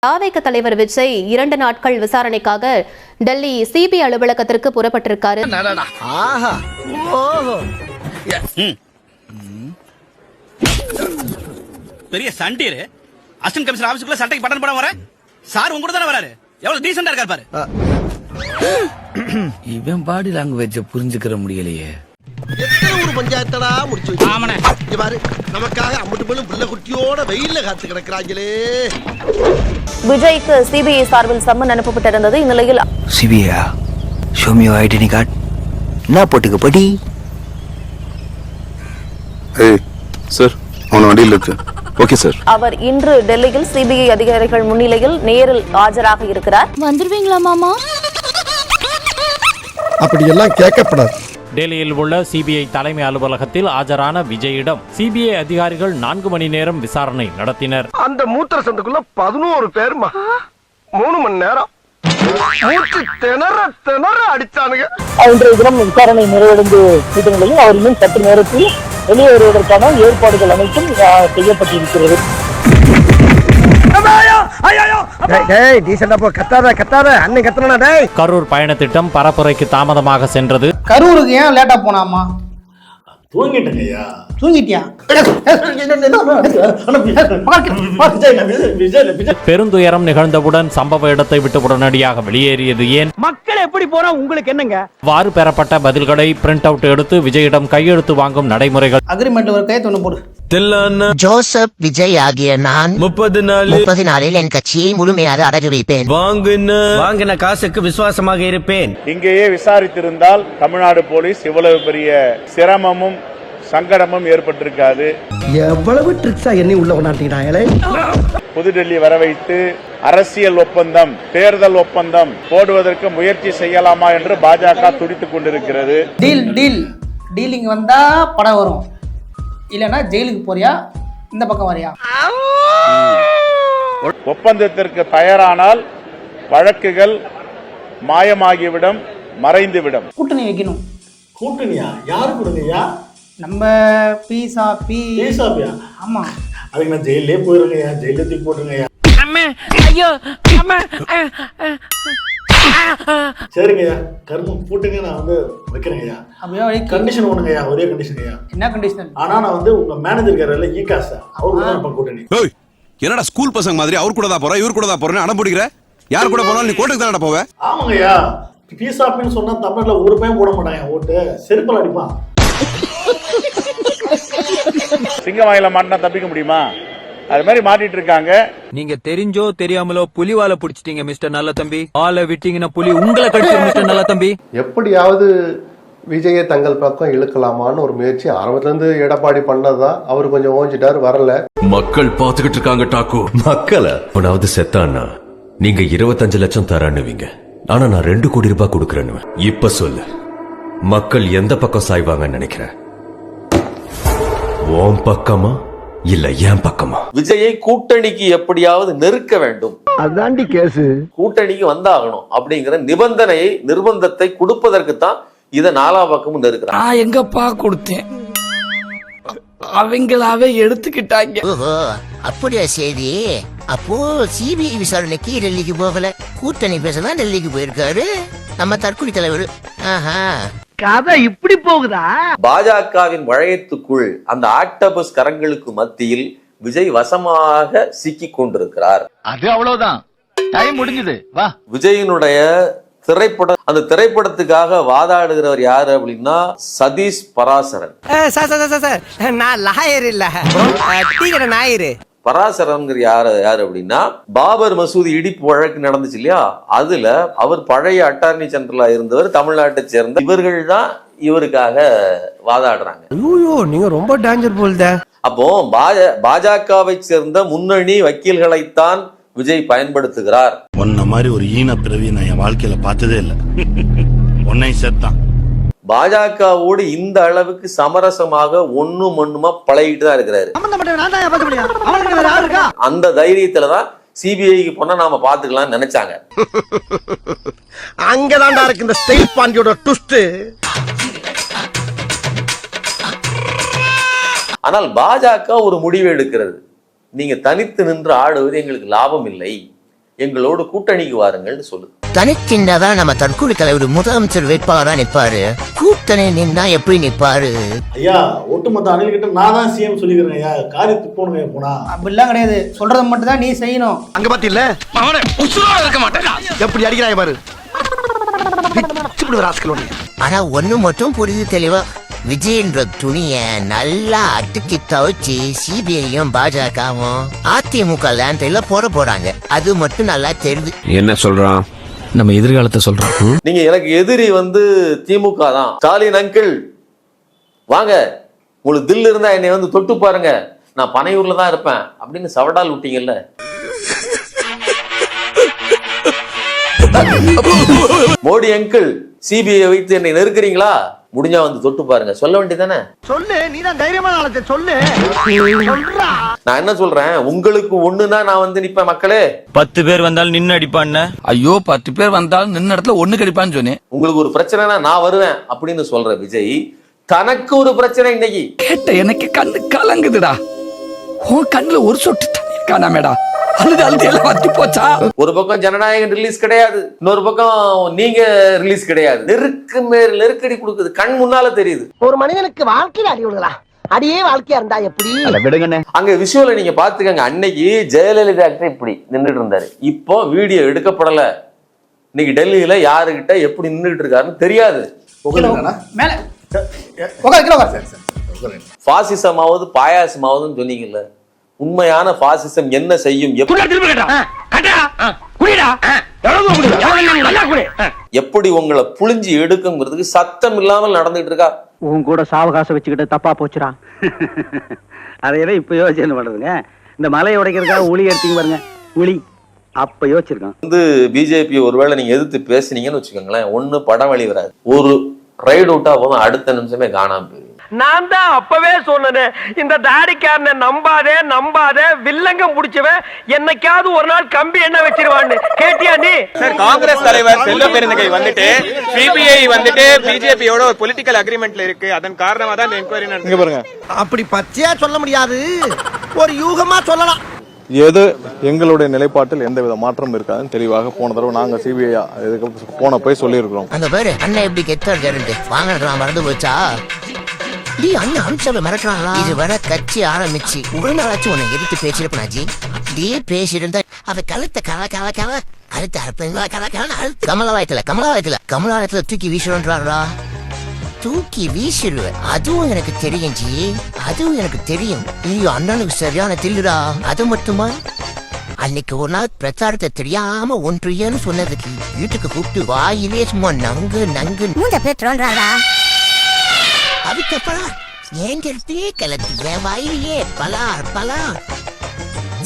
தாவேக தலைவர் விஜய் 2 நாட்கள் விசாரணைக்காக டெல்லி சிபிஐ அலுவலகத்திற்கு புறப்பட்டிருக்காரு. பெரிய சண்டீர் அசிஸ்டன்ட் கமிஷனர் ஆபீஸ்க்குள்ள சட்டைக்கு பட்டன் போட வர சார் உங்க கூட தானே வராரு. எவ்வளவு டீசெண்டா இருக்காரு பாரு. இவன் பாடி லாங்குவேஜ் புரிஞ்சுக்கிற முடியலையே. எத்தனை ஒரு பஞ்சாயத்தடா முடிச்சு வச்சு பாரு. நமக்காக அம்பட்டு போலும் புள்ள குட்டியோட வெயில்ல காத்து கிடக்குறாங்களே. விஜய்க்கு சிபிஐ சார்பில் சம்மன் அனுப்பப்பட்டிருந்தது. இந்நிலையில் CBI show me your identity card. என்ன போட்டுக்க படி. சார் அவன வண்டியில் இருக்கு. Okay sir. அவர் இன்று டெல்லியில் சிபிஐ அதிகாரிகள் முன்னிலையில் நேரில் ஆஜராக இருக்கிறார். வந்துருவீங்களா மாமா? அப்படியெல்லாம் கேட்கப்படாது. டெல்லியில் உள்ள சிபிஐ தலைமை அலுவலகத்தில் ஆஜரான விஜயிடம் சிபிஐ அதிகாரிகள் 4 மணி நேரம் விசாரணை நடத்தினர். அந்த மூத்திர சந்துக்குள்ள 11 பேர் 3 மணி நேரம் திணற அடிச்சானுங்க. இன்றைய தினம் விசாரணை நிறைவடைந்து நிலையில் அவர் இன்னும் சற்று நேரத்தில் வெளியே வருவதற்கான ஏற்பாடுகள் அனைத்தும் செய்யப்பட்டிருக்கிறது. கரூர் பயண திட்டம் பரப்புரைக்கு தாமதமாக சென்றது. கரூருக்கு ஏன் லேட்டா போனாமா? தூங்கிட்டியா? பெருந்துயரம் நிகழ்ந்தவுடன் சம்பவ இடத்தை விட்டு உடனடியாக வெளியேறியது ஏன்? மக்கள் எப்படி போனா உங்களுக்கு என்னங்க? வாறு பெறப்பட்ட பதில்களை பிரிண்ட் அவுட் எடுத்து விஜயிடம் கையெழுத்து வாங்கும் நடைமுறைகள். அக்ரிமெண்ட் ஒரு கையெழுத்து ஒன்று போடு. ஜோசப் விஜய் ஆகிய நான் 30 நாளில் என் கட்சியை முழுமையாக அடகு வைப்பேன். வாங்கின காசுக்கு விசுவாசமாக இருப்பேன். இங்கேயே விசாரித்திருந்தால் தமிழ்நாடு போலீஸ் இவ்வளவு பெரிய சிரமமும் சங்கடமும் ஏற்பட்டிருக்காது. எவ்வளவு ட்ரிக்ஸா என்னை உள்ள கொண்டாட்டினாங்களே. புதுடெல்லி வர வைத்து அரசியல் ஒப்பந்தம், தேர்தல் ஒப்பந்தம் போடுவதற்கு முயற்சி செய்யலாமா என்று பாஜக துடித்துக் கொண்டிருக்கிறது. டீலிங் வந்தா படம் வரும், இல்லனா ஜெயிலுக்கு போறியா, இந்த பக்கம் வரியா? ஒப்பந்தத்திற்கு தயாரானால் வழக்குகள் மாயமாகிவிடும், மறைந்துவிடும். கூட்டணி வைக்கணும். கூட்டணியா? யாரு கூட்டணியா? நம்ம ஆமா, அதுக்கு நான் ஜெயிலே போயிருங்கய்யா, ஜெயில தூக்கி போட்டுருங்கய்யா. சரிங்கய்யா, கரும்பு போட்டுங்க, நான் வந்து வைக்கிறேங்கய்யா. அப்படியே கண்டிஷன் ஒண்ணுங்கய்யா, ஒரே கண்டிஷன்ங்கய்யா. என்ன கண்டிஷன்? ஆனா நான் வந்து உங்க மேனேஜர் இருக்காருல்ல ஈகாஸ், அவரு தான் கூட்டணி. என்னடா ஸ்கூல் பசங்க மாதிரி அவர் கூட தான் போற, இவர் கூட தான் போறேன்னு அடம் பிடிக்கிற? யார் கூட போனாலும் நீ கோட்டுக்கு தானடா போவ? ஆமாங்கய்யா, பீஸாப்பின்னு சொன்னா தமிழ்ல ஒரு பையன் போட மாட்டாங்க ஓட்டு, செருப்பல் அடிப்பான். சிங்க வாயில மாட்டினா தப்பிக்க முடியுமா? அது மாதிரி மாட்டிட்டு இருக்காங்க. நீங்க தெரிஞ்சோ தெரியாமலோ புலிவால புடிச்சிட்டீங்க மிஸ்டர் நல்ல தம்பி. ஆளை விட்டீங்கன்னா புலி உங்களை கடிச்சிடும் மிஸ்டர் நல்ல தம்பி. எப்படியாவது விஜயை தங்கள் பக்கம் இழுக்கலாமான்னு ஒரு முயற்சி ஆரம்பத்துல இருந்து எடப்பாடி பண்ணதுதான். அவரு கொஞ்சம் ஓஞ்சிட்டாரு, வரல. மக்கள் பாத்துக்கிட்டு இருக்காங்க டாக்கு. மக்களை அவனாவது செத்தான்னா நீங்க 25 லட்சம் தரானுவீங்க, ஆனா நான் 2 கோடி ரூபாய் கொடுக்கறேன்னு. இப்ப சொல்லு, மக்கள் எந்த பக்கம் சாய்வாங்கன்னு நினைக்கிறேன்? உன் பக்கமா இல்ல என் பக்கமா? விஜயை கூட்டணிக்கு எப்படியாவது நெருக்க வேண்டும், அதாண்டி கேஸ். கூட்டணிக்கு வந்தாகணும் அப்படிங்கிற நிர்பந்தத்தை கொடுப்பதற்கு தான் இதை 4 பக்கமும் நெருக்கிறாங்க. நான் எங்கப்பா கொடுத்தேன், அவங்களாவே எடுத்துக்கிட்டாங்க. ஓஹோ, அப்படியா செய்தி? அப்போ சிபிஐ விசாரணைக்கு டெல்லிக்கு போகல, கூட்டணி பேசதான் டெல்லிக்கு போயிருக்காரு நம்ம தற்கொலை தலைவர். கதை இப்படி போகுதா? பாஜகவின் வளையத்துக்குள் அந்த ஆக்டோபஸ் கரங்களுக்கு மத்தியில் விஜய் வசமாக சிக்கிக் கொண்டிருக்கிறார். அது அவ்வளவுதான், டைம் முடிஞ்சது. வா. விஜயினுடைய திரைப்படம், அந்த திரைப்படத்துக்காக வாதாடுகிறவர் யாரு அப்படின்னா சதீஷ் பராசரன். நான் லாயர் இல்ல, ஞாயிறு. பராசரன் யாரு அப்படின்னா பாபர் மசூதி இடிப்பு வழக்கு நடந்துச்சு இல்லையா, அதுல அவர் பழைய அட்டார்னி ஜெனரலா இருந்தவர், தமிழ்நாட்டை சேர்ந்த. இவர்கள் தான் இவருக்காக வாதாடுறாங்க. நீங்க ரொம்ப டேஞ்சர் போல்த. அப்போ பாஜகவை சேர்ந்த முன்னணி வக்கீல்களைத்தான் விஜய் பயன்படுத்துகிறார். உன்ன மாதிரி ஒரு ஈன பிறவி நான் என் வாழ்க்கையில பார்த்ததே இல்லை. உன்னை சேர்த்தான். பாஜகவோடு இந்த அளவுக்கு சமரசமாக ஒண்ணுமா பழகிட்டு தான் இருக்கிறாரு. அந்த தைரியத்துலதான் சிபிஐக்கு போனா நாம பாத்துக்கலாம் நினைச்சாங்க. அங்கதான்டா இருக்கு இந்த ஸ்டைல் பாண்டியோட ட்விஸ்ட். ஆனால் பாஜக ஒரு முடிவு எடுக்கிறது, நீங்க தனித்து நின்று ஆடுவது எங்களுக்கு லாபம் இல்லை, எங்களோடு கூட்டணிக்கு வாருங்கள்னு சொல்லுது. தனிச்சின்னதான் நம்ம தற்கொலை தலைவர் முதலமைச்சர் வேட்பாளரா நிப்பாரு, கூட்டணி நின்னா எப்படி நிப்பாரு? ஐயா ஒட்டுமொத்த அணில் கிட்ட நான் தான் சிஎம் சொல்லிக்கிறேன் ஐயா, காரியத்து போனுங்க போனா. அப்படிலாம் கிடையாது, சொல்றதை மட்டும் தான் நீ செய்யணும். அங்க பாத்தீல்ல இருக்க மாட்டேன் எப்படி அடிக்கிறாய் பாரு. ஆனா ஒண்ணு மட்டும் புரியுது தெளிவா, விஜயன்ற துணிய நல்லா அட்டுக்கு துவைச்சு சிபிஐயும் பாஜகவும் அதிமுக லேண்ட்ல போட போறாங்க. அது மட்டும் நல்லா தெரியுது. என்ன சொல்றான்? நம்ம எதிர்காலத்தை சொல்றோம். நீங்க எனக்கு எதிரி திமுக தான். ஸ்டாலின் அங்கிள் வாங்க, உங்களுக்கு தில் இருந்தா என்னை தொட்டு பாருங்க, நான் பனையூர்ல தான் இருப்பேன் அப்படின்னு சவடால் விட்டீங்கல்ல. மோடி அங்கிள் சிபிஐ வைத்து என்னை நெருக்குறீங்களா, முடிஞ்சா தொட்டு பாருங்க, சொல்ல வேண்டியதானே. சொல்லு, நீதான் தைரியமான ஆளத்தை சொல்லு. நான் என்ன சொல்றேன், உங்களுக்கு ஒண்ணுனா நான் நிப்பேன் மக்களே. 10 பேர் வந்தாலும் நின்னு அடிப்பான்னு. ஐயோ 10 பேர் வந்தாலும் நின்ன இடத்துல ஒண்ணு கடிப்பான்னு சொன்னேன். உங்களுக்கு ஒரு பிரச்சனைனா நான் வருவேன் அப்படின்னு சொல்ற விஜய், தனக்கு ஒரு பிரச்சனை இன்னைக்கு கேட்ட எனக்கு கண்ணு கலங்குதுடா. உன் கண்ணுல ஒரு சொட்டு தண்ணீர் காணாமேடா. ஒரு பக்கம் ஜனநாயகம் ரிலீஸ் கிடையாது, இன்னொரு பக்கம் நீங்க ரிலீஸ் கிடையாது. நெருக்கடி கொடுக்குது, கண் முன்னால தெரியுது. ஒரு மனிதனுக்கு வாழ்க்கையில அடி விடுங்களா, அடியே வாழ்க்கையா இருந்தா எப்படி? அங்க விஷுவல நீங்க பாத்துக்கங்க. அன்னைக்கு ஜெயலலிதா இப்படி நின்றுட்டு இருந்தாரு, இப்போ வீடியோ எடுக்கப்படல. இன்னைக்கு டெல்லியில யாருகிட்ட எப்படி நின்றுட்டு இருக்காருன்னு தெரியாது. பாசிசமாவது பாயாசமாவதுன்னு சொன்னீங்கல்ல, உண்மையான பாசிசம் என்ன செய்யும், எப்படி உங்களை புழிஞ்சு எடுக்குங்கிறதுக்கு சத்தம் இல்லாமல் நடந்துட்டு இருக்கா. உன் கூட சாவகாசம் வச்சுக்கிட்டு தப்பா போச்சுடா. அதையெல்லாம் இப்ப யோசனை பண்றதுங்க. இந்த மலையை உடைக்கிறதுக்காக உளி எடுத்தீங்க பாருங்க, உளி அப்ப யோசிச்சிருக்கான். பிஜேபி ஒருவேளை நீங்க எதிர்த்து பேசுனீங்கன்னு வச்சுக்கோங்களேன், ஒண்ணு படம் வெளி வராது, ஒரு ரைடு விட்டா போதும், அடுத்த நிமிஷமே காணாம போயிடும். நான் தான் அப்பவே சொன்னேன், இந்த தாடிக்காரனை நம்பாதே நம்பாதே, வில்லங்கம் முடிச்சவன் என்னைக்காவது ஒரு நாள் கம்பி என்ன வச்சிருவான்னு. கேட்டியா நீ? காங்கிரஸ் தலைவர் செல்வ பெருந்தகை சிபிஐ பிஜேபியோட ஒரு பொலிட்டிக்கல் அக்ரிமெண்ட்ல இருக்கு, அதன் காரணமா தான் என்கொயரி நடந்துங்க பாருங்க. அப்படி பச்சையா சொல்ல முடியாது, ஒரு யூகமா சொல்லலாம். எது எங்களுடைய நிலைப்பாட்டில் எந்தவித மாற்றம் இருக்காதுன்னு தெளிவாக போன தடவை நாங்க சிபிஐ போன போய் சொல்லியிருக்கிறோம். அந்த பேரு அண்ணன் எப்படி கெத்தா இருக்காரு, வாங்க மறந்து போச்சா? அண்ணன் அமித்ஷாவை மிரட்டுறாங்களா? இது வர கட்சி ஆரம்பிச்சு ஒரு நாளாச்சும் உன்னை எதிர்த்து பேசிருப்பாஜி. அப்படியே பேசியிருந்தா அவ கழுத்த கழுத்த கமலாலயத்துல தூக்கி வீசுறாங்களா? தூக்கி வீசிடுவேன், அதுவும் எனக்கு தெரியும் ஜி, அதுவும் எனக்கு தெரியும். ஐயோ அண்ணனுக்கு சரியான தில்லுடா. அது மட்டுமா, அன்னைக்கு ஒரு நாள் பிரச்சாரத்தை தெரியாம ஒன்றியன்னு சொன்னதுக்கு வீட்டுக்கு கூப்பிட்டு வாயிலே சும்மா நங்கு நங்கு அதுக்கப்புறம் ஏங்கே கிளப்பி என் வாயிலேயே பலார்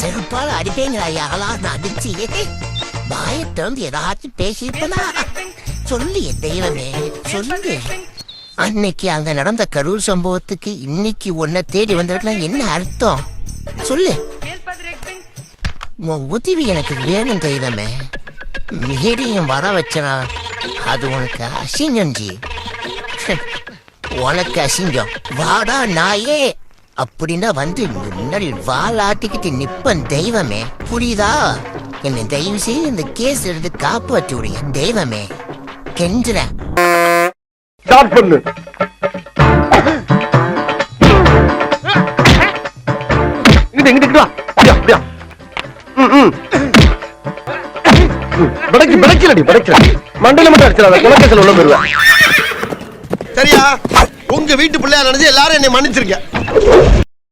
செருப்பால அடிப்பேங்கிறாயா அடிச்சு வாயத்திறந்து ஏதாச்சும் பேசியிருப்பதா சொல்லி தெய்வமே சொல்லு. அன்னைக்கு அங்க நடந்த கரூர் சம்பவத்துக்கு இன்னைக்கு உன்னை தேடி வந்திருக்கலாம், என்ன அர்த்தம் சொல்லு. உன் உதவி எனக்கு வேணும் தெய்வமே. மீறியும் வர வச்சனா அது உனக்கு அசிங்கம் ஜி, உனக்கு அசிங்கம். வாடா நாயே அப்படின்னா முன்னாடி வாலாட்டிக்கிட்டு நிப்பன் தெய்வமே, புரியுதா? என்னை தயவு செய்து இந்த கேஸ் எடுத்து காப்பாற்றி விடுங்க தெய்வமே, கெஞ்சுற. ஸ்டார்ட் பண்ணு. இங்கிட்டு வா. அப்படியா மண்டல மட்டும் அடிச்சிடாத, குலக்கேசல் உள்ள போயிருவேன். சரியா? உங்க வீட்டு பிள்ளையா நினைச்சு எல்லாரும் என்னை மன்னிச்சிருக்க.